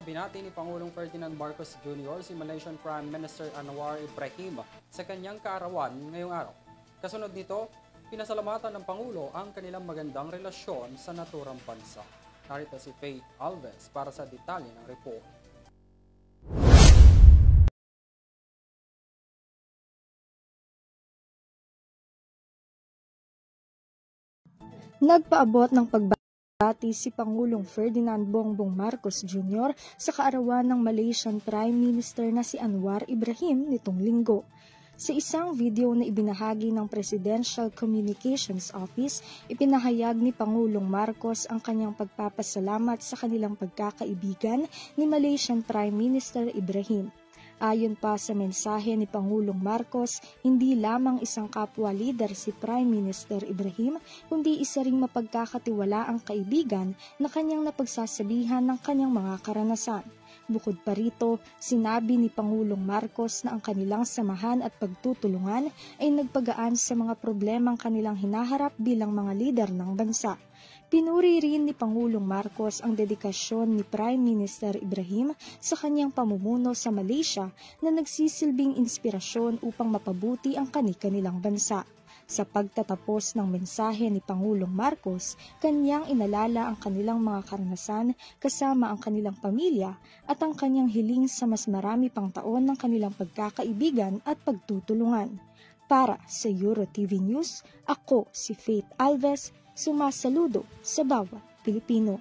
Binati ni Pangulong Ferdinand Marcos Jr. si Malaysian Prime Minister Anwar Ibrahim sa kanyang kaarawan ngayong araw. Kasunod nito, pinasalamatan ng Pangulo ang kanilang magandang relasyon sa naturang bansa. Narito si Faith Alves para sa detalye ng report. Nagpaabot ng pagbati si Pangulong Ferdinand Bongbong Marcos Jr. sa kaarawan ng Malaysian Prime Minister na si Anwar Ibrahim nitong linggo. Sa isang video na ibinahagi ng Presidential Communications Office, ipinahayag ni Pangulong Marcos ang kanyang pagpapasalamat sa kanilang pagkakaibigan ni Malaysian Prime Minister Ibrahim. Ayon pa sa mensahe ni Pangulong Marcos, hindi lamang isang kapwa-lider si Prime Minister Ibrahim, kundi isa ring mapagkakatiwalaang kaibigan na kanyang napagsasabihan ng kanyang mga karanasan. Bukod pa rito, sinabi ni Pangulong Marcos na ang kanilang samahan at pagtutulungan ay nagpagaan sa mga problemang kanilang hinaharap bilang mga lider ng bansa. Pinuri rin ni Pangulong Marcos ang dedikasyon ni Prime Minister Ibrahim sa kanyang pamumuno sa Malaysia na nagsisilbing inspirasyon upang mapabuti ang kani-kanilang bansa. Sa pagtatapos ng mensahe ni Pangulong Marcos, kanyang inalala ang kanilang mga karanasan kasama ang kanilang pamilya at ang kanyang hiling sa mas marami pang taon ng kanilang pagkakaibigan at pagtutulungan. Para sa EuroTV News, ako si Faith Alves, sumasaludo sa bawat Pilipino.